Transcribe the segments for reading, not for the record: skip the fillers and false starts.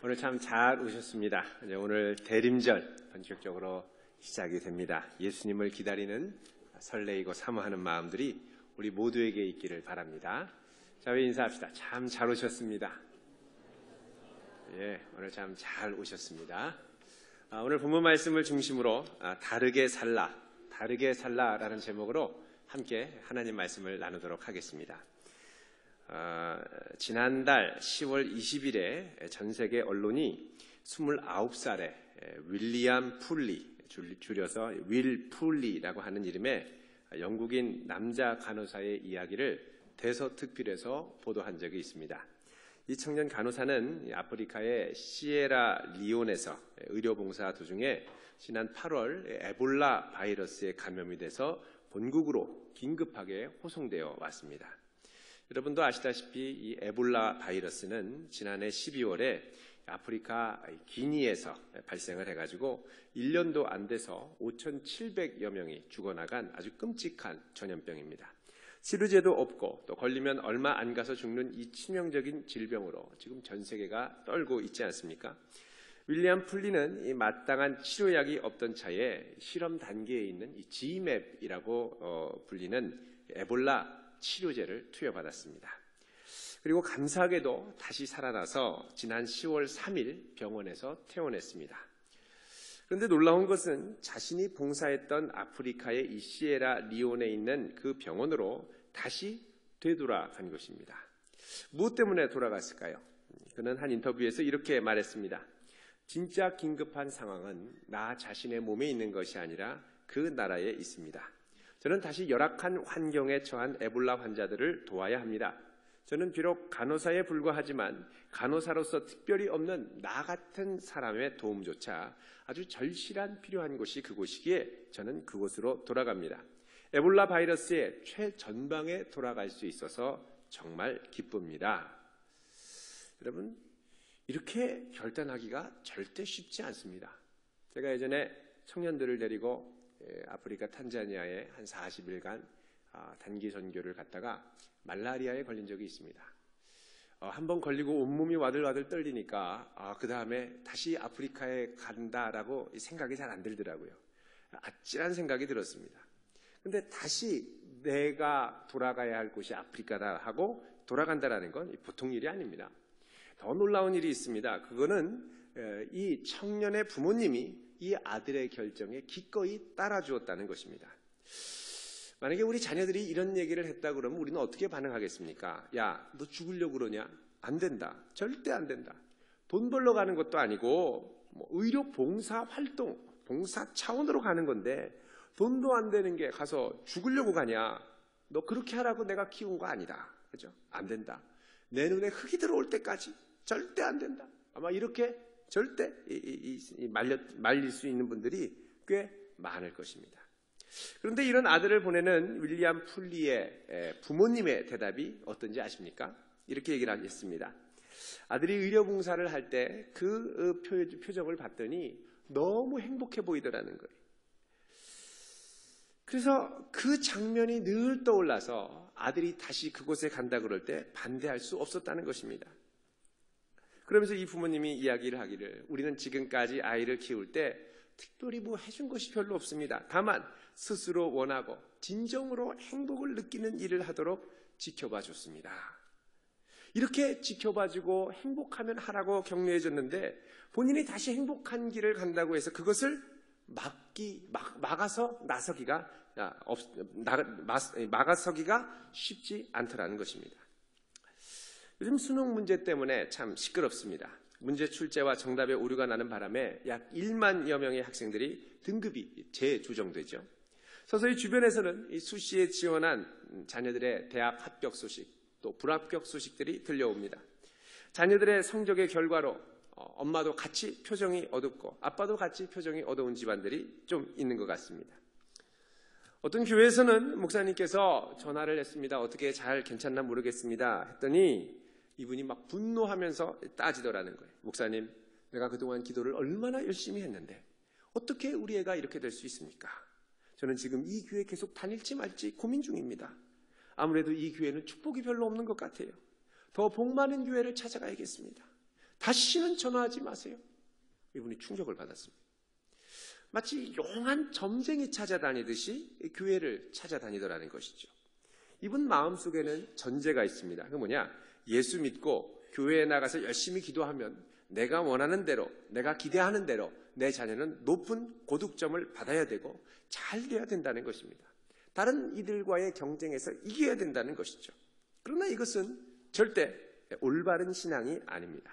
오늘 참 잘 오셨습니다. 이제 오늘 대림절 본격적으로 시작이 됩니다. 예수님을 기다리는 설레이고 사모하는 마음들이 우리 모두에게 있기를 바랍니다. 자, 왜 인사합시다. 참 잘 오셨습니다. 예, 오늘 참 잘 오셨습니다. 오늘 본문 말씀을 중심으로 다르게 살라라는 제목으로 함께 하나님 말씀을 나누도록 하겠습니다. 지난달 10월 20일에 전 세계 언론이 29살의 윌리엄 풀리, 줄여서 윌 풀리라고 하는 이름의 영국인 남자 간호사의 이야기를 대서특필해서 보도한 적이 있습니다. 이 청년 간호사는 아프리카의 시에라리온에서 의료봉사 도중에 지난 8월 에볼라 바이러스에 감염이 돼서 본국으로 긴급하게 호송되어 왔습니다. 여러분도 아시다시피 이 에볼라 바이러스는 지난해 12월에 아프리카 기니에서 발생을 해가지고 1년도 안 돼서 5,700여 명이 죽어나간 아주 끔찍한 전염병입니다. 치료제도 없고 또 걸리면 얼마 안 가서 죽는 이 치명적인 질병으로 지금 전 세계가 떨고 있지 않습니까? 윌리엄 풀리는 이 마땅한 치료약이 없던 차에 실험 단계에 있는 이 GMAP이라고 불리는 에볼라 치료제를 투여받았습니다. 그리고 감사하게도 다시 살아나서 지난 10월 3일 병원에서 퇴원했습니다. 그런데 놀라운 것은 자신이 봉사했던 아프리카의 이 시에라리온에 있는 그 병원으로 다시 되돌아간 것입니다. 무엇 때문에 돌아갔을까요? 그는 한 인터뷰에서 이렇게 말했습니다. 진짜 긴급한 상황은 나 자신의 몸에 있는 것이 아니라 그 나라에 있습니다. 저는 다시 열악한 환경에 처한 에볼라 환자들을 도와야 합니다. 저는 비록 간호사에 불과하지만 간호사로서 특별히 없는 나 같은 사람의 도움조차 아주 절실한 필요한 곳이 그곳이기에 저는 그곳으로 돌아갑니다. 에볼라 바이러스의 최전방에 돌아갈 수 있어서 정말 기쁩니다. 여러분, 이렇게 결단하기가 절대 쉽지 않습니다. 제가 예전에 청년들을 데리고 아프리카 탄자니아에 한 40일간 단기 선교를 갔다가 말라리아에 걸린 적이 있습니다. 한번 걸리고 온몸이 와들와들 떨리니까 그 다음에 다시 아프리카에 간다라고 생각이 잘 안 들더라고요. 아찔한 생각이 들었습니다. 근데 다시 내가 돌아가야 할 곳이 아프리카다 하고 돌아간다라는 건 보통 일이 아닙니다. 더 놀라운 일이 있습니다. 그거는 이 청년의 부모님이 이 아들의 결정에 기꺼이 따라주었다는 것입니다. 만약에 우리 자녀들이 이런 얘기를 했다 그러면 우리는 어떻게 반응하겠습니까? 야, 너 죽으려고 그러냐? 안 된다. 절대 안 된다. 돈 벌러 가는 것도 아니고 의료 봉사 활동, 봉사 차원으로 가는 건데 돈도 안 되는 게 가서 죽으려고 가냐? 너 그렇게 하라고 내가 키운 거 아니다. 그죠? 안 된다. 내 눈에 흙이 들어올 때까지 절대 안 된다. 아마 이렇게 절대 말릴 수 있는 분들이 꽤 많을 것입니다. 그런데 이런 아들을 보내는 윌리엄 풀리의 부모님의 대답이 어떤지 아십니까? 이렇게 얘기를 하겠습니다. 아들이 의료봉사를 할 때 그 표정을 봤더니 너무 행복해 보이더라는 거예요. 그래서 그 장면이 늘 떠올라서 아들이 다시 그곳에 간다 그럴 때 반대할 수 없었다는 것입니다. 그러면서 이 부모님이 이야기를 하기를 우리는 지금까지 아이를 키울 때 특별히 해준 것이 별로 없습니다. 다만 스스로 원하고 진정으로 행복을 느끼는 일을 하도록 지켜봐 줬습니다. 이렇게 지켜봐주고 행복하면 하라고 격려해줬는데 본인이 다시 행복한 길을 간다고 해서 그것을 막아서 막아서기가 쉽지 않더라는 것입니다. 요즘 수능 문제 때문에 참 시끄럽습니다. 문제 출제와 정답에 오류가 나는 바람에 약 1만여 명의 학생들이 등급이 재조정되죠. 서서히 주변에서는 이 수시에 지원한 자녀들의 대학 합격 소식, 또 불합격 소식들이 들려옵니다. 자녀들의 성적의 결과로 엄마도 같이 표정이 어둡고 아빠도 같이 표정이 어두운 집안들이 좀 있는 것 같습니다. 어떤 교회에서는 목사님께서 전화를 했습니다. 어떻게 잘 괜찮나 모르겠습니다. 했더니 이분이 막 분노하면서 따지더라는 거예요. 목사님, 내가 그동안 기도를 얼마나 열심히 했는데 어떻게 우리 애가 이렇게 될 수 있습니까? 저는 지금 이 교회 계속 다닐지 말지 고민 중입니다. 아무래도 이 교회는 축복이 별로 없는 것 같아요. 더 복 많은 교회를 찾아가야겠습니다. 다시는 전화하지 마세요. 이분이 충격을 받았습니다. 마치 용한 점쟁이 찾아다니듯이 교회를 찾아다니더라는 것이죠. 이분 마음속에는 전제가 있습니다. 그게 뭐냐? 예수 믿고 교회에 나가서 열심히 기도하면 내가 원하는 대로, 내가 기대하는 대로 내 자녀는 높은 고득점을 받아야 되고 잘 돼야 된다는 것입니다. 다른 이들과의 경쟁에서 이겨야 된다는 것이죠. 그러나 이것은 절대 올바른 신앙이 아닙니다.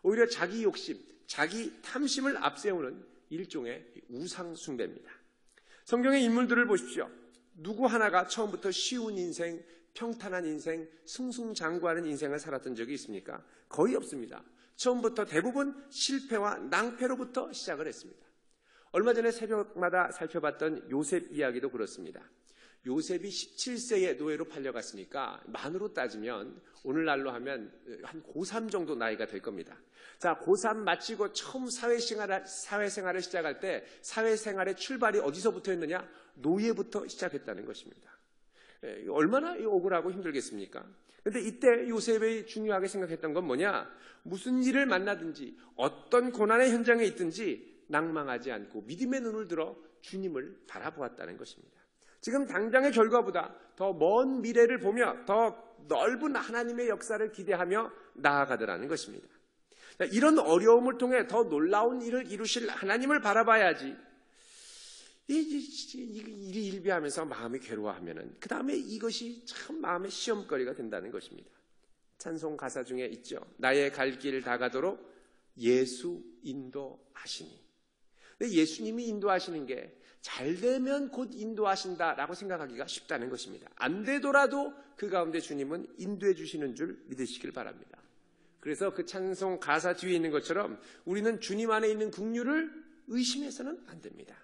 오히려 자기 욕심, 자기 탐심을 앞세우는 일종의 우상 숭배입니다. 성경의 인물들을 보십시오. 누구 하나가 처음부터 쉬운 인생, 평탄한 인생, 승승장구하는 인생을 살았던 적이 있습니까? 거의 없습니다. 처음부터 대부분 실패와 낭패로부터 시작을 했습니다. 얼마 전에 새벽마다 살펴봤던 요셉 이야기도 그렇습니다. 요셉이 17세에 노예로 팔려갔으니까 만으로 따지면 오늘날로 하면 한 고3 정도 나이가 될 겁니다. 자, 고3 마치고 처음 사회생활을 시작할 때 사회생활의 출발이 어디서부터 했느냐? 노예부터 시작했다는 것입니다. 얼마나 억울하고 힘들겠습니까? 그런데 이때 요셉이 중요하게 생각했던 건 뭐냐? 무슨 일을 만나든지 어떤 고난의 현장에 있든지 낭망하지 않고 믿음의 눈을 들어 주님을 바라보았다는 것입니다. 지금 당장의 결과보다 더 먼 미래를 보며 더 넓은 하나님의 역사를 기대하며 나아가더라는 것입니다. 이런 어려움을 통해 더 놀라운 일을 이루실 하나님을 바라봐야지. 일이 일비하면서 마음이 괴로워하면은 그 다음에 이것이 참 마음의 시험거리가 된다는 것입니다. 찬송 가사 중에 있죠. 나의 갈 길 다 가도록 예수 인도하시니. 근데 예수님이 인도하시는 게 잘 되면 곧 인도하신다라고 생각하기가 쉽다는 것입니다. 안 되더라도 그 가운데 주님은 인도해 주시는 줄 믿으시길 바랍니다. 그래서 그 찬송 가사 뒤에 있는 것처럼 우리는 주님 안에 있는 긍휼을 의심해서는 안 됩니다.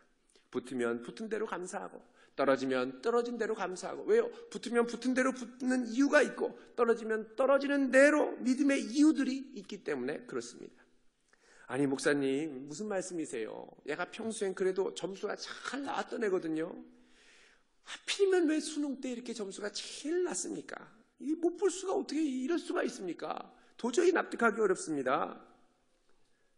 붙으면 붙은 대로 감사하고 떨어지면 떨어진 대로 감사하고. 왜요? 붙으면 붙은 대로 붙는 이유가 있고 떨어지면 떨어지는 대로 믿음의 이유들이 있기 때문에 그렇습니다. 아니 목사님 무슨 말씀이세요? 얘가 평소엔 그래도 점수가 잘 나왔던 애거든요. 하필이면 왜 수능 때 이렇게 점수가 제일 낮습니까? 못 볼 수가 어떻게 이럴 수가 있습니까? 도저히 납득하기 어렵습니다.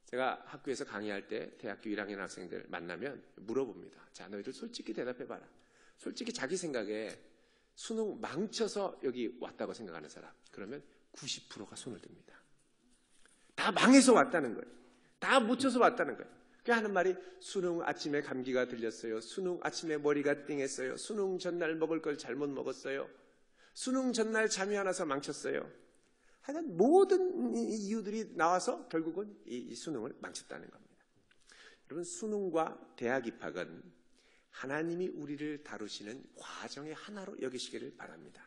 제가 학교에서 강의할 때 대학교 1학년 학생들 만나면 물어봅니다. 자, 너희들 솔직히 대답해봐라. 솔직히 자기 생각에 수능 망쳐서 여기 왔다고 생각하는 사람, 그러면 90%가 손을 듭니다. 다 망해서 왔다는 거예요. 다 못 쳐서 왔다는 거예요. 그 하는 말이 수능 아침에 감기가 들렸어요. 수능 아침에 머리가 띵했어요. 수능 전날 먹을 걸 잘못 먹었어요. 수능 전날 잠이 안 와서 망쳤어요. 하여간 모든 이유들이 나와서 결국은 이 수능을 망쳤다는 겁니다. 여러분, 수능과 대학 입학은 하나님이 우리를 다루시는 과정의 하나로 여기시기를 바랍니다.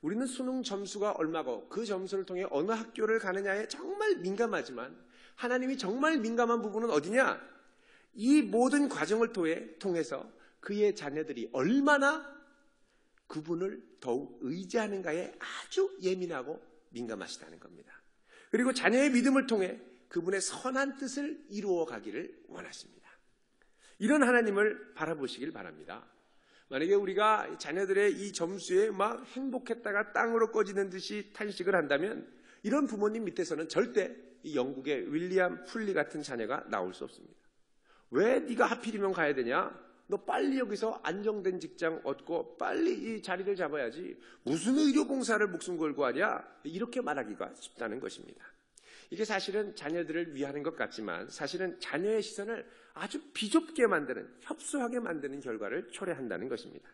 우리는 수능 점수가 얼마고 그 점수를 통해 어느 학교를 가느냐에 정말 민감하지만 하나님이 정말 민감한 부분은 어디냐? 이 모든 과정을 통해서 그의 자녀들이 얼마나 그분을 더욱 의지하는가에 아주 예민하고 민감하시다는 겁니다. 그리고 자녀의 믿음을 통해 그분의 선한 뜻을 이루어 가기를 원하십니다. 이런 하나님을 바라보시길 바랍니다. 만약에 우리가 자녀들의 이 점수에 막 행복했다가 땅으로 꺼지는 듯이 탄식을 한다면 이런 부모님 밑에서는 절대 이 영국의 윌리엄 풀리 같은 자녀가 나올 수 없습니다. 왜 네가 하필이면 가야 되냐? 너 빨리 여기서 안정된 직장 얻고 빨리 이 자리를 잡아야지. 무슨 의료봉사를 목숨 걸고 하냐? 이렇게 말하기가 쉽다는 것입니다. 이게 사실은 자녀들을 위하는 것 같지만 사실은 자녀의 시선을 아주 비좁게 만드는, 협소하게 만드는 결과를 초래한다는 것입니다.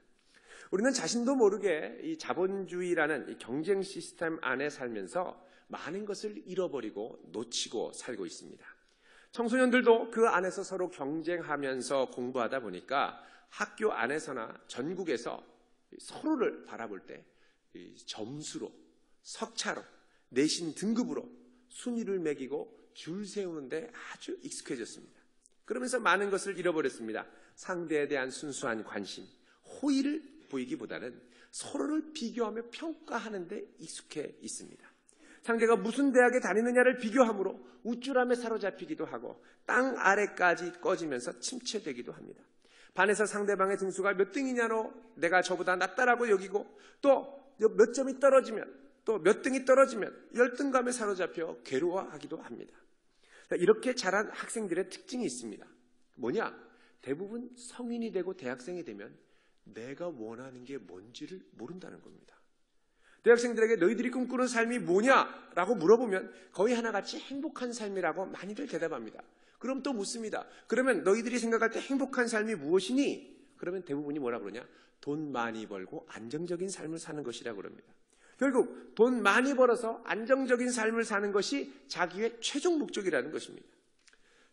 우리는 자신도 모르게 이 자본주의라는 이 경쟁 시스템 안에 살면서 많은 것을 잃어버리고 놓치고 살고 있습니다. 청소년들도 그 안에서 서로 경쟁하면서 공부하다 보니까 학교 안에서나 전국에서 서로를 바라볼 때 점수로, 석차로, 내신 등급으로 순위를 매기고 줄 세우는데 아주 익숙해졌습니다. 그러면서 많은 것을 잃어버렸습니다. 상대에 대한 순수한 관심, 호의를 보이기보다는 서로를 비교하며 평가하는 데 익숙해 있습니다. 상대가 무슨 대학에 다니느냐를 비교함으로 우쭐함에 사로잡히기도 하고 땅 아래까지 꺼지면서 침체되기도 합니다. 반에서 상대방의 등수가 몇 등이냐로 내가 저보다 낫다라고 여기고 또 몇 점이 떨어지면 또 몇 등이 떨어지면 열등감에 사로잡혀 괴로워하기도 합니다. 이렇게 자란 학생들의 특징이 있습니다. 뭐냐? 대부분 성인이 되고 대학생이 되면 내가 원하는 게 뭔지를 모른다는 겁니다. 대학생들에게 너희들이 꿈꾸는 삶이 뭐냐라고 물어보면 거의 하나같이 행복한 삶이라고 많이들 대답합니다. 그럼 또 묻습니다. 그러면 너희들이 생각할 때 행복한 삶이 무엇이니? 그러면 대부분이 뭐라 그러냐? 돈 많이 벌고 안정적인 삶을 사는 것이라고 그럽니다. 결국 돈 많이 벌어서 안정적인 삶을 사는 것이 자기의 최종 목적이라는 것입니다.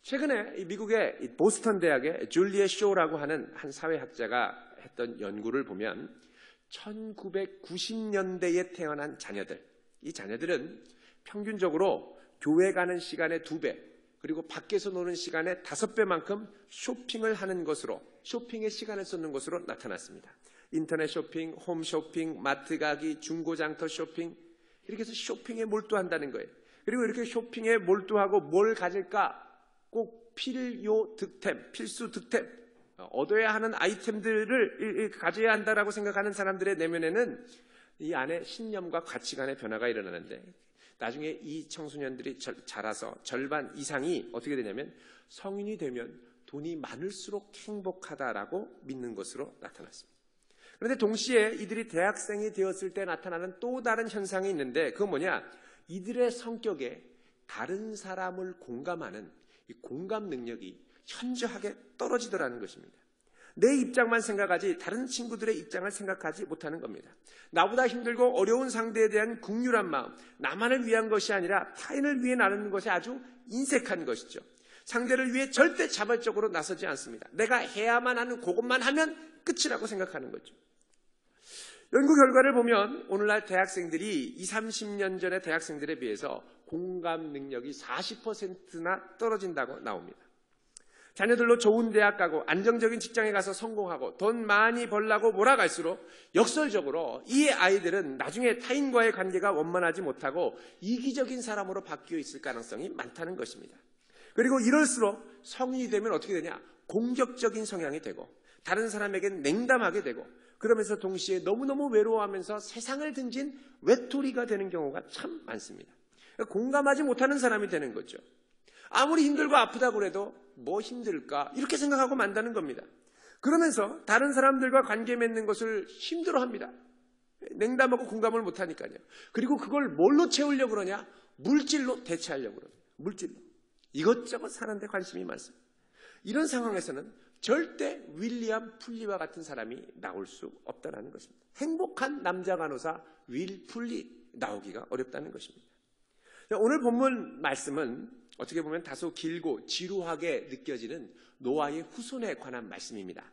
최근에 미국의 보스턴 대학의 줄리엣 쇼라고 하는 한 사회학자가 했던 연구를 보면 1990년대에 태어난 자녀들, 이 자녀들은 평균적으로 교회 가는 시간의 2배, 그리고 밖에서 노는 시간의 5배만큼 쇼핑을 하는 것으로, 쇼핑에 시간을 쏟는 것으로 나타났습니다. 인터넷 쇼핑, 홈 쇼핑, 마트 가기, 중고장터 쇼핑, 이렇게 해서 쇼핑에 몰두한다는 거예요. 그리고 이렇게 쇼핑에 몰두하고 뭘 가질까? 꼭 필요 득템, 필수 득템, 얻어야 하는 아이템들을 가져야 한다라고 생각하는 사람들의 내면에는 이 안에 신념과 가치관의 변화가 일어나는데, 나중에 이 청소년들이 자라서 절반 이상이 어떻게 되냐면 성인이 되면 돈이 많을수록 행복하다라고 믿는 것으로 나타났습니다. 그런데 동시에 이들이 대학생이 되었을 때 나타나는 또 다른 현상이 있는데, 그건 뭐냐? 이들의 성격에 다른 사람을 공감하는 이 공감 능력이 현저하게 떨어지더라는 것입니다. 내 입장만 생각하지 다른 친구들의 입장을 생각하지 못하는 겁니다. 나보다 힘들고 어려운 상대에 대한 긍휼한 마음, 나만을 위한 것이 아니라 타인을 위해 나누는 것이 아주 인색한 것이죠. 상대를 위해 절대 자발적으로 나서지 않습니다. 내가 해야만 하는 그것만 하면 끝이라고 생각하는 거죠. 연구 결과를 보면 오늘날 대학생들이 20, 30년 전의 대학생들에 비해서 공감 능력이 40%나 떨어진다고 나옵니다. 자녀들로 좋은 대학 가고 안정적인 직장에 가서 성공하고 돈 많이 벌라고 몰아갈수록 역설적으로 이 아이들은 나중에 타인과의 관계가 원만하지 못하고 이기적인 사람으로 바뀌어 있을 가능성이 많다는 것입니다. 그리고 이럴수록 성인이 되면 어떻게 되냐? 공격적인 성향이 되고 다른 사람에겐 냉담하게 되고, 그러면서 동시에 너무너무 외로워하면서 세상을 등진 외톨이가 되는 경우가 참 많습니다. 공감하지 못하는 사람이 되는 거죠. 아무리 힘들고 아프다고 해도 뭐 힘들까? 이렇게 생각하고 만다는 겁니다. 그러면서 다른 사람들과 관계 맺는 것을 힘들어합니다. 냉담하고 공감을 못하니까요. 그리고 그걸 뭘로 채우려고 그러냐? 물질로 대체하려고 그러죠. 물질로. 이것저것 사는데 관심이 많습니다. 이런 상황에서는 절대 윌리엄 풀리와 같은 사람이 나올 수 없다는 것입니다. 행복한 남자 간호사 윌 풀리 나오기가 어렵다는 것입니다. 오늘 본문 말씀은 어떻게 보면 다소 길고 지루하게 느껴지는 노아의 후손에 관한 말씀입니다.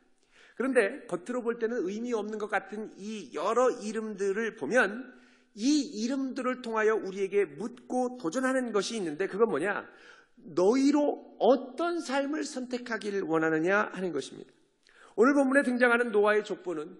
그런데 겉으로 볼 때는 의미 없는 것 같은 이 여러 이름들을 보면 이 이름들을 통하여 우리에게 묻고 도전하는 것이 있는데, 그건 뭐냐? 너희로 어떤 삶을 선택하기를 원하느냐 하는 것입니다. 오늘 본문에 등장하는 노아의 족보는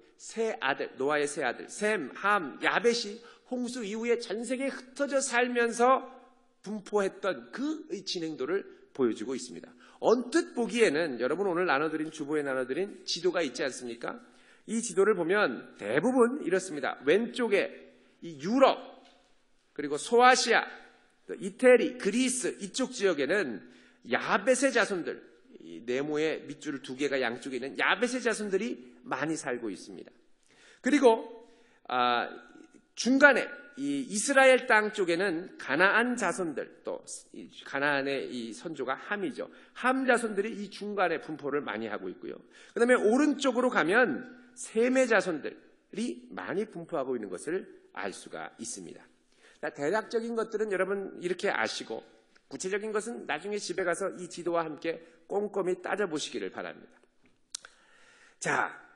노아의 세 아들 셈, 함, 야벳이 홍수 이후에 전 세계에 흩어져 살면서 분포했던 그 진행도를 보여주고 있습니다. 언뜻 보기에는 여러분 오늘 주보에 나눠드린 지도가 있지 않습니까? 이 지도를 보면 대부분 이렇습니다. 왼쪽에 이 유럽, 그리고 소아시아, 이태리, 그리스 이쪽 지역에는 야벳의 자손들, 이 네모의 밑줄 2개가 양쪽에 있는 야벳의 자손들이 많이 살고 있습니다. 그리고 중간에 이 이스라엘 땅 쪽에는 가나안 자손들, 또 가나안의 이 선조가 함이죠. 함 자손들이 이 중간에 분포를 많이 하고 있고요. 그 다음에 오른쪽으로 가면 셈의 자손들이 많이 분포하고 있는 것을 알 수가 있습니다. 대략적인 것들은 여러분 이렇게 아시고, 구체적인 것은 나중에 집에 가서 이 지도와 함께 꼼꼼히 따져보시기를 바랍니다. 자,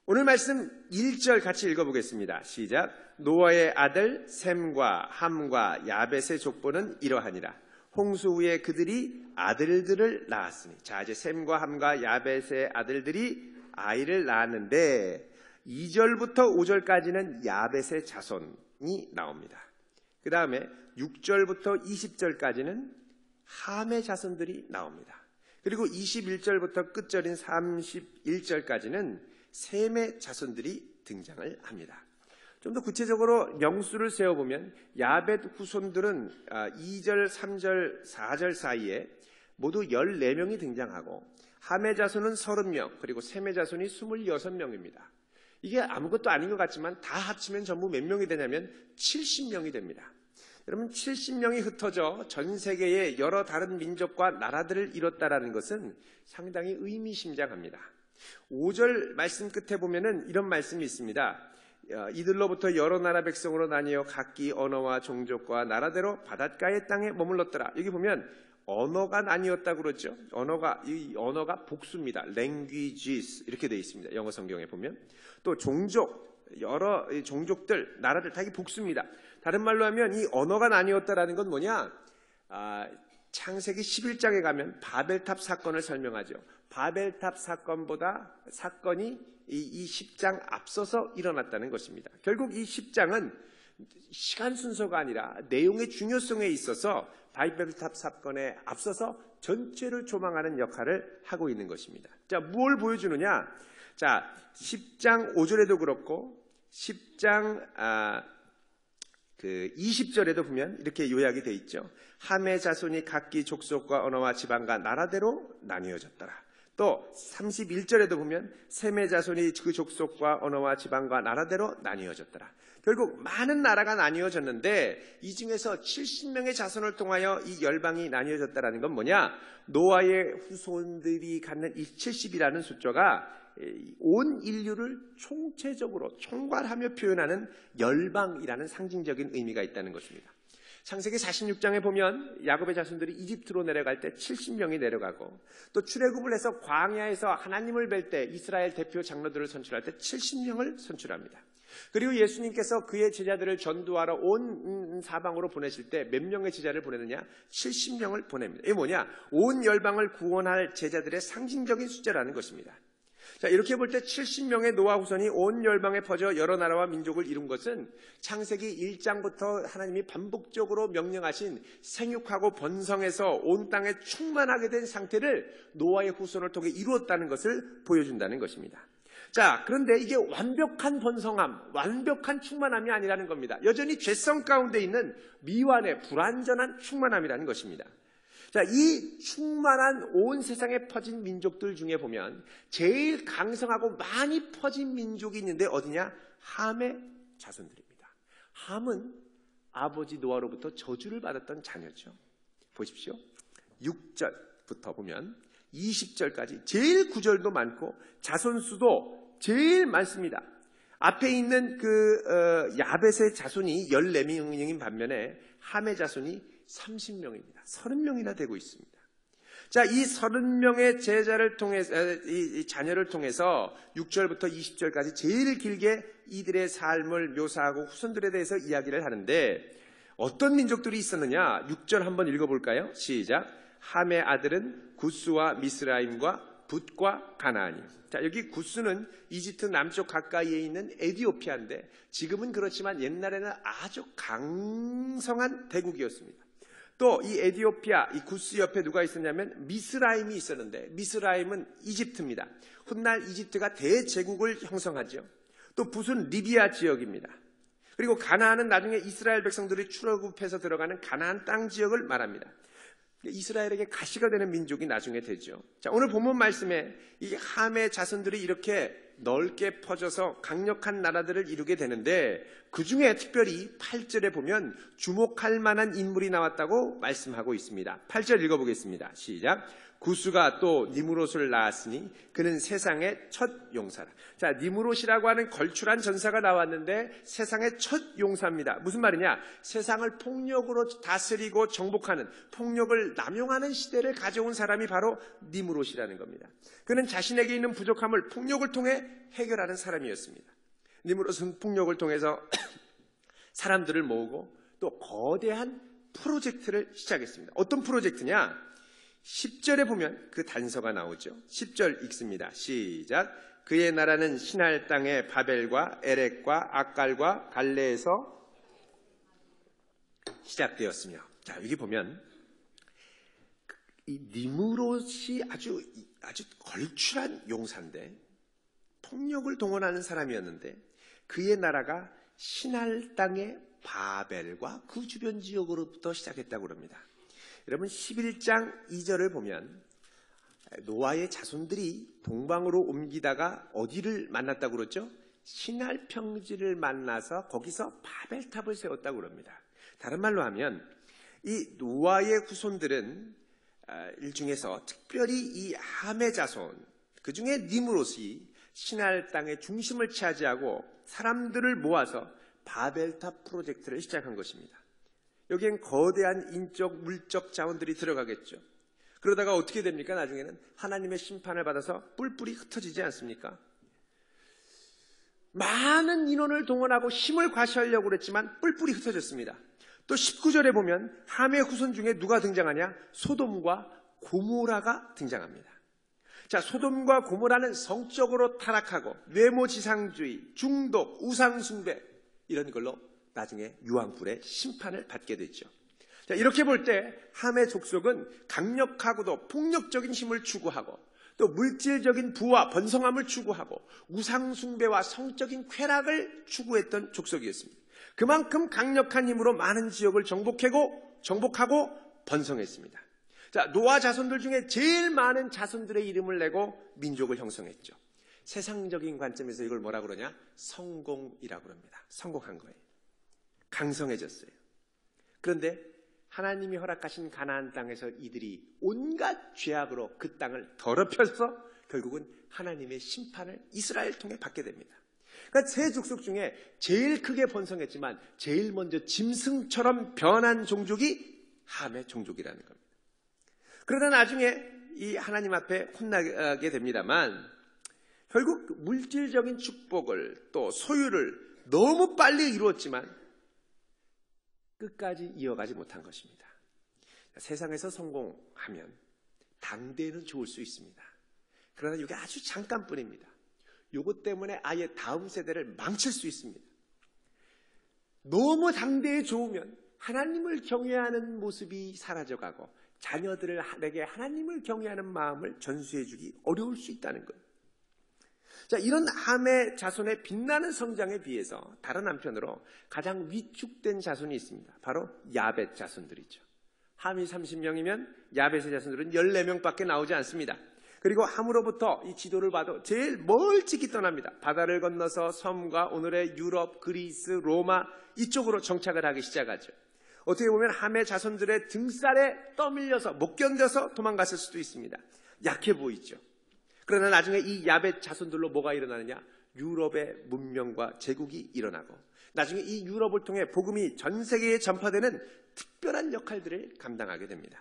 오늘 말씀 1절 같이 읽어보겠습니다. 시작. 노아의 아들 셈과 함과 야벳의 족보는 이러하니라. 홍수 후에 그들이 아들들을 낳았으니. 자, 이제 셈과 함과 야벳의 아들들이 아이를 낳았는데 2절부터 5절까지는 야벳의 자손이 나옵니다. 그 다음에 6절부터 20절까지는 함의 자손들이 나옵니다. 그리고 21절부터 끝절인 31절까지는 셈의 자손들이 등장을 합니다. 좀 더 구체적으로 명수를 세어보면 야벳 후손들은 2절, 3절, 4절 사이에 모두 14명이 등장하고 함의 자손은 30명, 그리고 셈의 자손이 26명입니다. 이게 아무것도 아닌 것 같지만 다 합치면 전부 몇 명이 되냐면 70명이 됩니다. 여러분, 70명이 흩어져 전 세계의 여러 다른 민족과 나라들을 이뤘다라는 것은 상당히 의미심장합니다. 5절 말씀 끝에 보면은 이런 말씀이 있습니다. 이들로부터 여러 나라 백성으로 나뉘어 각기 언어와 종족과 나라대로 바닷가의 땅에 머물렀더라. 여기 보면 언어가 나뉘었다고 그러죠. 이 언어가 복수입니다. languages 이렇게 되어 있습니다. 영어 성경에 보면. 또 종족, 여러 종족들, 나라들 다 이게 복수입니다. 다른 말로 하면 이 언어가 나뉘었다라는 건 뭐냐? 창세기 11장에 가면 바벨탑 사건을 설명하죠. 바벨탑 사건이 이 10장 앞서서 일어났다는 것입니다. 결국 이 10장은 시간 순서가 아니라 내용의 중요성에 있어서 바벨탑 사건에 앞서서 전체를 조망하는 역할을 하고 있는 것입니다. 자, 뭘 보여주느냐? 자, 10장 5절에도 그렇고 10장 20절에도 보면 이렇게 요약이 되어 있죠. 함의 자손이 각기 족속과 언어와 지방과 나라대로 나뉘어졌더라. 또 31절에도 보면 셈의 자손이 그 족속과 언어와 지방과 나라대로 나뉘어졌더라. 결국 많은 나라가 나뉘어졌는데 이 중에서 70명의 자손을 통하여 이 열방이 나뉘어졌다는 건 뭐냐? 노아의 후손들이 갖는 이 70이라는 숫자가 온 인류를 총체적으로 총괄하며 표현하는 열방이라는 상징적인 의미가 있다는 것입니다. 창세기 46장에 보면 야곱의 자손들이 이집트로 내려갈 때 70명이 내려가고, 또 출애굽을 해서 광야에서 하나님을 뵐 때 이스라엘 대표 장로들을 선출할 때 70명을 선출합니다. 그리고 예수님께서 그의 제자들을 전도하러 온 사방으로 보내실 때 몇 명의 제자를 보내느냐? 70명을 보냅니다. 이게 뭐냐? 온 열방을 구원할 제자들의 상징적인 숫자라는 것입니다. 자, 이렇게 볼 때 70명의 노아 후손이 온 열방에 퍼져 여러 나라와 민족을 이룬 것은 창세기 1장부터 하나님이 반복적으로 명령하신 생육하고 번성해서 온 땅에 충만하게 된 상태를 노아의 후손을 통해 이루었다는 것을 보여준다는 것입니다. 자, 그런데 이게 완벽한 번성함, 완벽한 충만함이 아니라는 겁니다. 여전히 죄성 가운데 있는 미완의 불완전한 충만함이라는 것입니다. 자, 이 충만한 온 세상에 퍼진 민족들 중에 보면 제일 강성하고 많이 퍼진 민족이 있는데 어디냐? 함의 자손들입니다. 함은 아버지 노아로부터 저주를 받았던 자녀죠. 보십시오. 6절부터 보면 20절까지 제일 구절도 많고 자손수도 제일 많습니다. 앞에 있는 야벳의 자손이 14명인 반면에 함의 자손이 30명입니다. 30명이나 되고 있습니다. 자, 이 30명의 제자를 통해서, 이 자녀를 통해서 6절부터 20절까지 제일 길게 이들의 삶을 묘사하고 후손들에 대해서 이야기를 하는데 어떤 민족들이 있었느냐? 6절 한번 읽어볼까요? 시작. 함의 아들은 구스와 미스라임과 붓과 가나안이. 자, 여기 구스는 이집트 남쪽 가까이에 있는 에디오피아인데 지금은 그렇지만 옛날에는 아주 강성한 대국이었습니다. 또 이 에디오피아, 이 구스 옆에 누가 있었냐면 미스라임이 있었는데 미스라임은 이집트입니다. 훗날 이집트가 대제국을 형성하죠. 또 붓은 리비아 지역입니다. 그리고 가나안은 나중에 이스라엘 백성들이 출애굽해서 들어가는 가나안 땅 지역을 말합니다. 이스라엘에게 가시가 되는 민족이 나중에 되죠. 자, 오늘 본문 말씀에 이 함의 자손들이 이렇게 넓게 퍼져서 강력한 나라들을 이루게 되는데 그 중에 특별히 8절에 보면 주목할 만한 인물이 나왔다고 말씀하고 있습니다. 8절 읽어보겠습니다. 시작. 구스가 또 니므롯을 낳았으니 그는 세상의 첫 용사라. 자, 니므롯이라고 하는 걸출한 전사가 나왔는데 세상의 첫 용사입니다. 무슨 말이냐? 세상을 폭력으로 다스리고 정복하는, 폭력을 남용하는 시대를 가져온 사람이 바로 니므롯이라는 겁니다. 그는 자신에게 있는 부족함을 폭력을 통해 해결하는 사람이었습니다. 니므롯은 폭력을 통해서 사람들을 모으고 또 거대한 프로젝트를 시작했습니다. 어떤 프로젝트냐? 10절에 보면 그 단서가 나오죠. 10절 읽습니다. 시작. 그의 나라는 신할 땅의 바벨과 에렉과 악갈과 갈레에서 시작되었으며. 자, 여기 보면 이 니므롯이 아주 걸출한 용사인데 폭력을 동원하는 사람이었는데 그의 나라가 시날 땅의 바벨과 그 주변 지역으로부터 시작했다고 합니다. 여러분 11장 2절을 보면 노아의 자손들이 동방으로 옮기다가 어디를 만났다고 그러죠? 시날 평지를 만나서 거기서 바벨탑을 세웠다고 합니다. 다른 말로 하면 이 노아의 후손들은 일중에서 특별히 이 함의 자손, 그 중에 니므롯이 시날 땅의 중심을 차지하고 사람들을 모아서 바벨탑 프로젝트를 시작한 것입니다. 여기엔 거대한 인적, 물적 자원들이 들어가겠죠. 그러다가 어떻게 됩니까? 나중에는 하나님의 심판을 받아서 뿔뿔이 흩어지지 않습니까? 많은 인원을 동원하고 힘을 과시하려고 그랬지만 뿔뿔이 흩어졌습니다. 또 19절에 보면 함의 후손 중에 누가 등장하냐? 소돔과 고모라가 등장합니다. 자, 소돔과 고모라는 성적으로 타락하고 외모지상주의, 중독, 우상숭배 이런 걸로 나중에 유황불의 심판을 받게 되죠. 자, 이렇게 볼 때 함의 족속은 강력하고도 폭력적인 힘을 추구하고 또 물질적인 부와 번성함을 추구하고 우상숭배와 성적인 쾌락을 추구했던 족속이었습니다. 그만큼 강력한 힘으로 많은 지역을 정복하고 번성했습니다. 자, 노아 자손들 중에 제일 많은 자손들의 이름을 내고 민족을 형성했죠. 세상적인 관점에서 이걸 뭐라 그러냐? 성공이라고 합니다. 성공한 거예요. 강성해졌어요. 그런데 하나님이 허락하신 가나안 땅에서 이들이 온갖 죄악으로 그 땅을 더럽혀서 결국은 하나님의 심판을 이스라엘 통해 받게 됩니다. 그러니까 세 족속 중에 제일 크게 번성했지만 제일 먼저 짐승처럼 변한 종족이 함의 종족이라는 겁니다. 그러다 나중에 이 하나님 앞에 혼나게 됩니다만 결국 물질적인 축복을 또 소유를 너무 빨리 이루었지만 끝까지 이어가지 못한 것입니다. 세상에서 성공하면 당대에는 좋을 수 있습니다. 그러나 이게 아주 잠깐뿐입니다. 이것 때문에 아예 다음 세대를 망칠 수 있습니다. 너무 당대에 좋으면 하나님을 경외하는 모습이 사라져가고 자녀들에게 하나님을 경외하는 마음을 전수해주기 어려울 수 있다는 것. 자, 이런 함의 자손의 빛나는 성장에 비해서 다른 한편으로 가장 위축된 자손이 있습니다. 바로 야벳 자손들이죠. 함이 30명이면 야벳의 자손들은 14명밖에 나오지 않습니다. 그리고 함으로부터 이 지도를 봐도 제일 멀찍이 떠납니다. 바다를 건너서 섬과 오늘의 유럽, 그리스, 로마 이쪽으로 정착을 하기 시작하죠. 어떻게 보면 함의 자손들의 등살에 떠밀려서 못 견뎌서 도망갔을 수도 있습니다. 약해 보이죠. 그러나 나중에 이 야벳 자손들로 뭐가 일어나느냐? 유럽의 문명과 제국이 일어나고 나중에 이 유럽을 통해 복음이 전 세계에 전파되는 특별한 역할들을 감당하게 됩니다.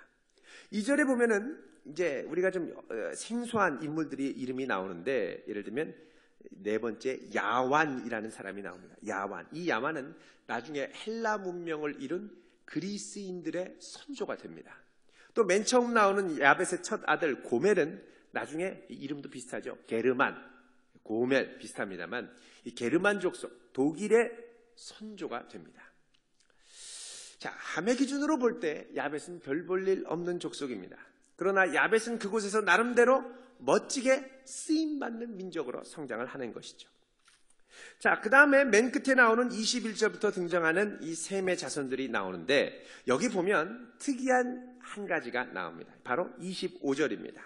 2절에 보면은 이제 우리가 좀 생소한 인물들이 이름이 나오는데 예를 들면 네 번째 야완이라는 사람이 나옵니다. 야완. 이 야완은 나중에 헬라 문명을 이룬 그리스인들의 선조가 됩니다. 또 맨 처음 나오는 야벳의 첫 아들 고멜은 나중에 이름도 비슷하죠. 게르만, 고멜 비슷합니다만 이 게르만 족속, 독일의 선조가 됩니다. 자, 함의 기준으로 볼 때 야벳은 별 볼 일 없는 족속입니다. 그러나 야벳은 그곳에서 나름대로 멋지게 쓰임받는 민족으로 성장을 하는 것이죠. 자, 그 다음에 맨 끝에 나오는 21절부터 등장하는 이 셈의 자손들이 나오는데 여기 보면 특이한 한 가지가 나옵니다. 바로 25절입니다.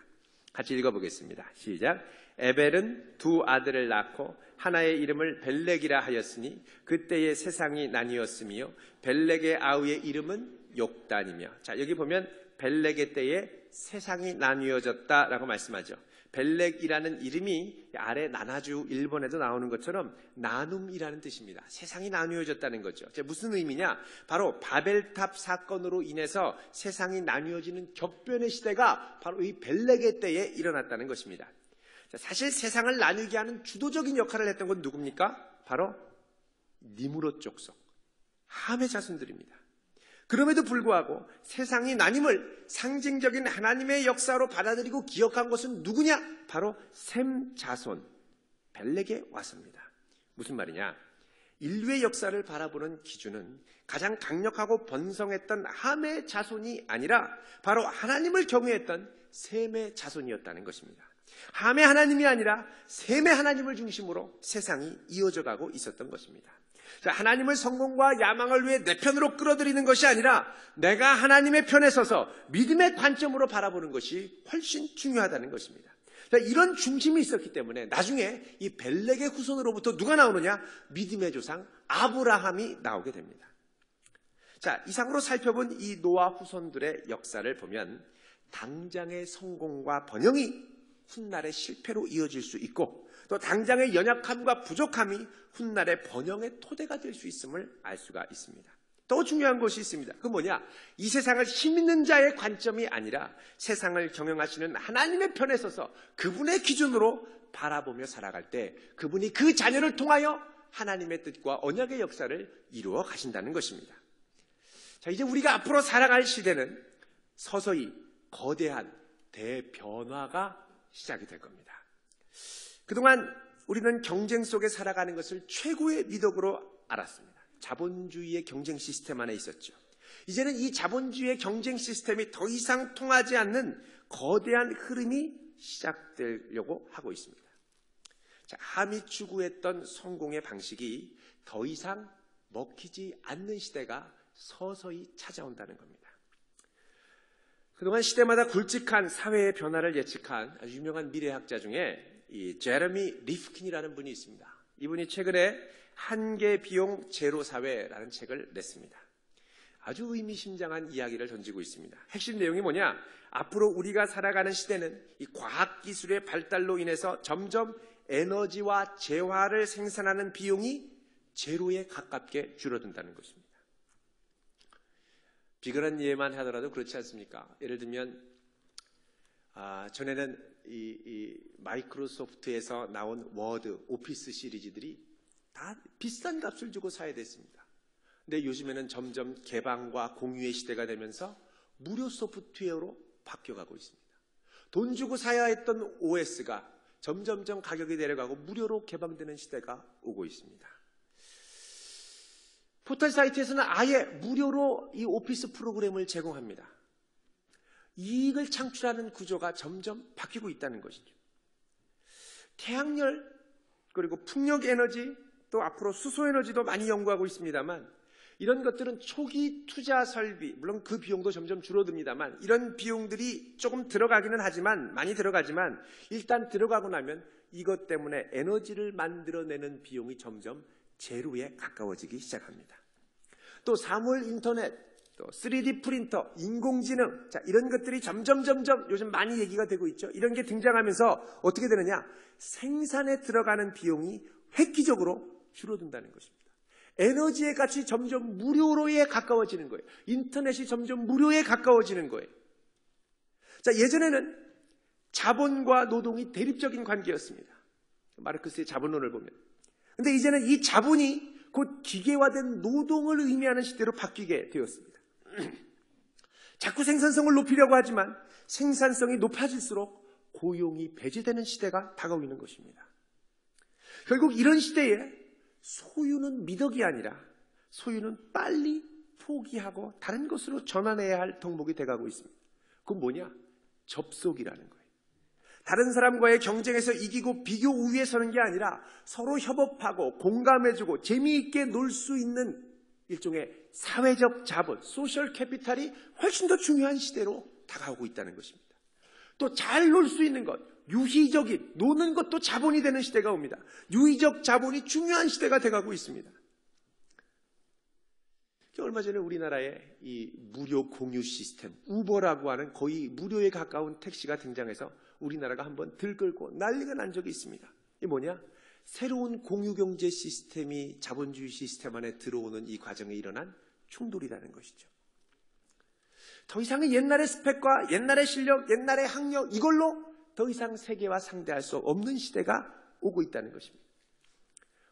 같이 읽어보겠습니다. 시작. 에벨은 두 아들을 낳고 하나의 이름을 벨렉이라 하였으니 그때의 세상이 나뉘었으며 벨렉의 아우의 이름은 욕단이며. 자, 여기 보면 벨렉의 때에 세상이 나뉘어졌다라고 말씀하죠. 벨렉이라는 이름이 아래 나나주 일본에도 나오는 것처럼 나눔이라는 뜻입니다. 세상이 나뉘어졌다는 거죠. 무슨 의미냐? 바로 바벨탑 사건으로 인해서 세상이 나뉘어지는 격변의 시대가 바로 이 벨렉의 때에 일어났다는 것입니다. 사실 세상을 나누게 하는 주도적인 역할을 했던 건 누굽니까? 바로 니므롯 족속, 함의 자손들입니다. 그럼에도 불구하고 세상이 나님을 상징적인 하나님의 역사로 받아들이고 기억한 것은 누구냐? 바로 셈 자손, 벨렉에 와서입니다. 무슨 말이냐? 인류의 역사를 바라보는 기준은 가장 강력하고 번성했던 함의 자손이 아니라 바로 하나님을 경외했던 셈의 자손이었다는 것입니다. 함의 하나님이 아니라 셈의 하나님을 중심으로 세상이 이어져 가고 있었던 것입니다. 자, 하나님을 성공과 야망을 위해 내 편으로 끌어들이는 것이 아니라 내가 하나님의 편에 서서 믿음의 관점으로 바라보는 것이 훨씬 중요하다는 것입니다. 자, 이런 중심이 있었기 때문에 나중에 이 벨렉의 후손으로부터 누가 나오느냐? 믿음의 조상 아브라함이 나오게 됩니다. 자, 이상으로 살펴본 이 노아 후손들의 역사를 보면 당장의 성공과 번영이 훗날의 실패로 이어질 수 있고 또 당장의 연약함과 부족함이 훗날의 번영의 토대가 될 수 있음을 알 수가 있습니다. 더 중요한 것이 있습니다. 그 뭐냐? 이 세상을 힘있는 자의 관점이 아니라 세상을 경영하시는 하나님의 편에 서서 그분의 기준으로 바라보며 살아갈 때 그분이 그 자녀를 통하여 하나님의 뜻과 언약의 역사를 이루어 가신다는 것입니다. 자, 이제 우리가 앞으로 살아갈 시대는 서서히 거대한 대변화가 시작이 될 겁니다. 그동안 우리는 경쟁 속에 살아가는 것을 최고의 미덕으로 알았습니다. 자본주의의 경쟁 시스템 안에 있었죠. 이제는 이 자본주의의 경쟁 시스템이 더 이상 통하지 않는 거대한 흐름이 시작되려고 하고 있습니다. 자, 함이 추구했던 성공의 방식이 더 이상 먹히지 않는 시대가 서서히 찾아온다는 겁니다. 그동안 시대마다 굵직한 사회의 변화를 예측한 아주 유명한 미래학자 중에 이 제레미 리프킨이라는 분이 있습니다. 이분이 최근에 한계 비용 제로 사회라는 책을 냈습니다. 아주 의미심장한 이야기를 던지고 있습니다. 핵심 내용이 뭐냐? 앞으로 우리가 살아가는 시대는 이 과학기술의 발달로 인해서 점점 에너지와 재화를 생산하는 비용이 제로에 가깝게 줄어든다는 것입니다. 비근한 이해만 하더라도 그렇지 않습니까? 예를 들면 전에는 이 마이크로소프트에서 나온 워드, 오피스 시리즈들이 다 비싼 값을 주고 사야 됐습니다. 근데 요즘에는 점점 개방과 공유의 시대가 되면서 무료 소프트웨어로 바뀌어가고 있습니다. 돈 주고 사야 했던 OS가 점점점 가격이 내려가고 무료로 개방되는 시대가 오고 있습니다. 포털 사이트에서는 아예 무료로 이 오피스 프로그램을 제공합니다. 이익을 창출하는 구조가 점점 바뀌고 있다는 것이죠. 태양열, 그리고 풍력 에너지, 또 앞으로 수소 에너지도 많이 연구하고 있습니다만 이런 것들은 초기 투자 설비, 물론 그 비용도 점점 줄어듭니다만 이런 비용들이 조금 들어가기는 하지만 많이 들어가지만 일단 들어가고 나면 이것 때문에 에너지를 만들어내는 비용이 점점 제로에 가까워지기 시작합니다. 또 사물 인터넷, 또 3D 프린터, 인공지능, 자, 이런 것들이 점점 요즘 많이 얘기가 되고 있죠. 이런 게 등장하면서 어떻게 되느냐? 생산에 들어가는 비용이 획기적으로 줄어든다는 것입니다. 에너지의 값이 점점 무료로에 가까워지는 거예요. 인터넷이 점점 무료에 가까워지는 거예요. 자, 예전에는 자본과 노동이 대립적인 관계였습니다. 마르크스의 자본론을 보면. 근데 이제는 이 자본이 곧 기계화된 노동을 의미하는 시대로 바뀌게 되었습니다. 자꾸 생산성을 높이려고 하지만 생산성이 높아질수록 고용이 배제되는 시대가 다가오고 있는 것입니다. 결국 이런 시대에 소유는 미덕이 아니라 소유는 빨리 포기하고 다른 것으로 전환해야 할 덕목이 돼가고 있습니다. 그건 뭐냐? 접속이라는 거예요. 다른 사람과의 경쟁에서 이기고 비교 우위에 서는 게 아니라 서로 협업하고 공감해주고 재미있게 놀 수 있는 일종의 사회적 자본, 소셜 캐피탈이 훨씬 더 중요한 시대로 다가오고 있다는 것입니다. 또 잘 놀 수 있는 것, 유희적인, 노는 것도 자본이 되는 시대가 옵니다. 유희적 자본이 중요한 시대가 돼가고 있습니다. 얼마 전에 우리나라에 이 무료 공유 시스템, 우버라고 하는 거의 무료에 가까운 택시가 등장해서 우리나라가 한번 들끓고 난리가 난 적이 있습니다. 이게 뭐냐? 새로운 공유경제 시스템이 자본주의 시스템 안에 들어오는 이 과정에 일어난 충돌이라는 것이죠. 더 이상의 옛날의 스펙과 옛날의 실력, 옛날의 학력, 이걸로 더 이상 세계와 상대할 수 없는 시대가 오고 있다는 것입니다.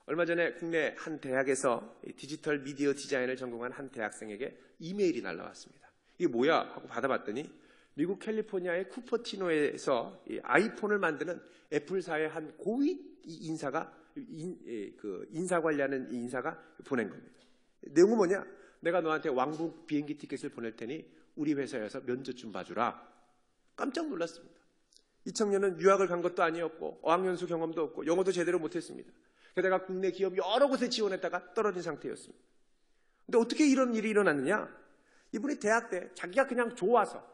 얼마 전에 국내 한 대학에서 디지털 미디어 디자인을 전공한 한 대학생에게 이메일이 날라왔습니다. 이게 뭐야? 하고 받아봤더니 미국 캘리포니아의 쿠퍼티노에서 아이폰을 만드는 애플사의 한 고위 인사가 인사 관리하는 인사가 보낸 겁니다. 내용은 뭐냐? 내가 너한테 왕복 비행기 티켓을 보낼 테니 우리 회사에서 면접 좀 봐주라. 깜짝 놀랐습니다. 이 청년은 유학을 간 것도 아니었고 어학연수 경험도 없고 영어도 제대로 못했습니다. 게다가 국내 기업 여러 곳에 지원했다가 떨어진 상태였습니다. 근데 어떻게 이런 일이 일어났느냐? 이분이 대학 때 자기가 그냥 좋아서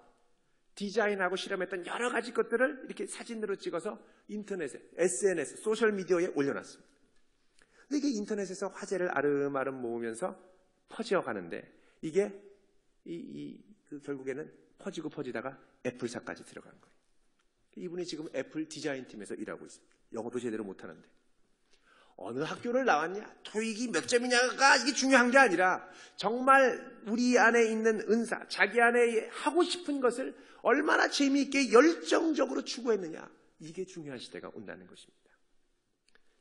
디자인하고 실험했던 여러 가지 것들을 이렇게 사진으로 찍어서 인터넷에, SNS, 소셜미디어에 올려놨습니다. 근데 이게 인터넷에서 화제를 아름아름 모으면서 퍼져 가는데 이게 결국에는 퍼지다가 애플사까지 들어간 거예요. 이분이 지금 애플 디자인팀에서 일하고 있습니다. 영어도 제대로 못하는데. 어느 학교를 나왔냐, 토익이 몇 점이냐가 이게 중요한 게 아니라 정말 우리 안에 있는 은사, 자기 안에 하고 싶은 것을 얼마나 재미있게 열정적으로 추구했느냐, 이게 중요한 시대가 온다는 것입니다.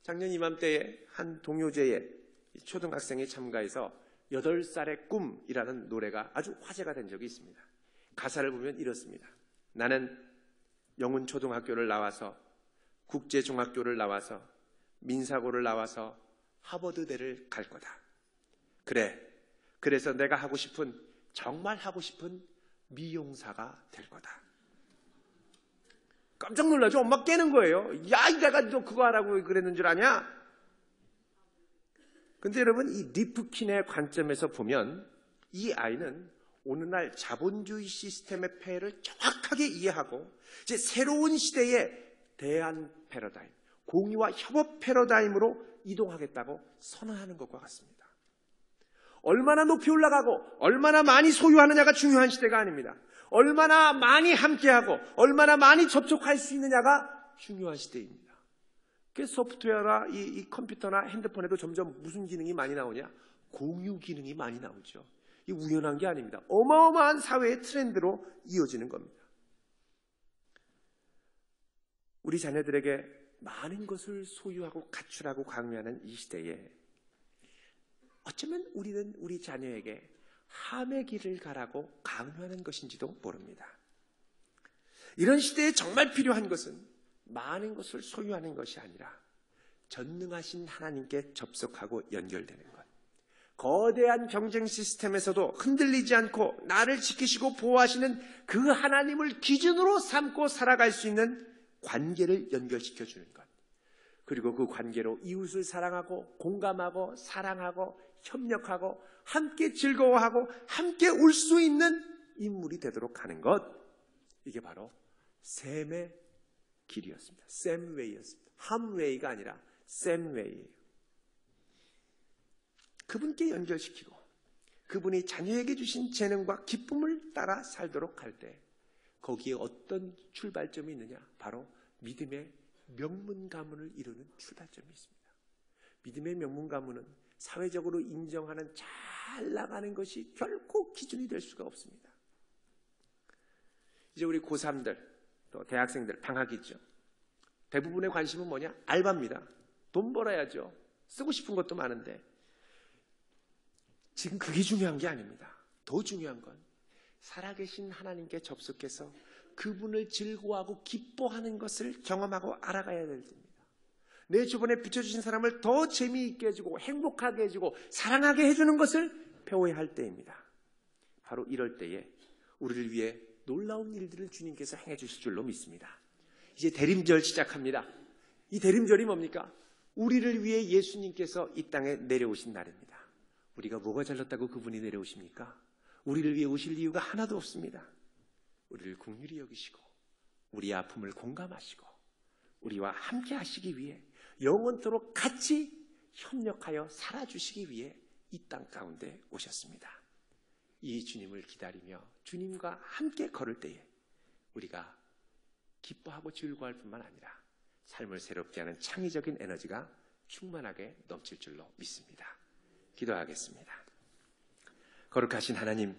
작년 이맘때에 한 동요제에 초등학생이 참가해서 8살의 꿈이라는 노래가 아주 화제가 된 적이 있습니다. 가사를 보면 이렇습니다. 나는 영훈초등학교를 나와서 국제중학교를 나와서 민사고를 나와서 하버드대를 갈 거다. 그래서 내가 정말 하고 싶은 미용사가 될 거다. 깜짝 놀라죠? 엄마 깨는 거예요. 야, 내가 너 그거 하라고 그랬는 줄 아냐? 근데 여러분, 이 리프킨의 관점에서 보면 이 아이는 오늘날 자본주의 시스템의 폐해를 정확하게 이해하고 이제 새로운 시대의 대안 패러다임, 공유와 협업 패러다임으로 이동하겠다고 선언하는 것과 같습니다. 얼마나 높이 올라가고 얼마나 많이 소유하느냐가 중요한 시대가 아닙니다. 얼마나 많이 함께하고 얼마나 많이 접촉할 수 있느냐가 중요한 시대입니다. 그래서 소프트웨어나 이 컴퓨터나 핸드폰에도 점점 무슨 기능이 많이 나오냐? 공유 기능이 많이 나오죠. 이 우연한 게 아닙니다. 어마어마한 사회의 트렌드로 이어지는 겁니다. 우리 자녀들에게 많은 것을 소유하고 가출하고 강요하는 이 시대에 어쩌면 우리는 우리 자녀에게 함의 길을 가라고 강요하는 것인지도 모릅니다. 이런 시대에 정말 필요한 것은 많은 것을 소유하는 것이 아니라 전능하신 하나님께 접속하고 연결되는 것. 거대한 경쟁 시스템에서도 흔들리지 않고 나를 지키시고 보호하시는 그 하나님을 기준으로 삼고 살아갈 수 있는 관계를 연결시켜 주는 것. 그리고 그 관계로 이웃을 사랑하고 공감하고 사랑하고 협력하고 함께 즐거워하고 함께 울 수 있는 인물이 되도록 하는 것. 이게 바로 샘의 길이었습니다. 샘웨이였습니다. 함웨이가 아니라 샘웨이예요. 그분께 연결시키고 그분이 자녀에게 주신 재능과 기쁨을 따라 살도록 할 때 거기에 어떤 출발점이 있느냐? 바로 믿음의 명문 가문을 이루는 출발점이 있습니다. 믿음의 명문 가문은 사회적으로 인정하는 잘 나가는 것이 결코 기준이 될 수가 없습니다. 이제 우리 고3들 또 대학생들 방학이죠. 대부분의 관심은 뭐냐? 알바입니다. 돈 벌어야죠. 쓰고 싶은 것도 많은데 지금 그게 중요한 게 아닙니다. 더 중요한 건 살아계신 하나님께 접속해서 그분을 즐거워하고 기뻐하는 것을 경험하고 알아가야 될 때입니다. 내 주변에 비춰주신 사람을 더 재미있게 해주고 행복하게 해주고 사랑하게 해주는 것을 배워야 할 때입니다. 바로 이럴 때에 우리를 위해 놀라운 일들을 주님께서 행해 주실 줄로 믿습니다. 이제 대림절 시작합니다. 이 대림절이 뭡니까? 우리를 위해 예수님께서 이 땅에 내려오신 날입니다. 우리가 뭐가 잘났다고 그분이 내려오십니까? 우리를 위해 오실 이유가 하나도 없습니다. 우리를 긍휼히 여기시고 우리의 아픔을 공감하시고 우리와 함께 하시기 위해 영원토록 같이 협력하여 살아주시기 위해 이 땅 가운데 오셨습니다. 이 주님을 기다리며 주님과 함께 걸을 때에 우리가 기뻐하고 즐거워할 뿐만 아니라 삶을 새롭게 하는 창의적인 에너지가 충만하게 넘칠 줄로 믿습니다. 기도하겠습니다. 거룩하신 하나님,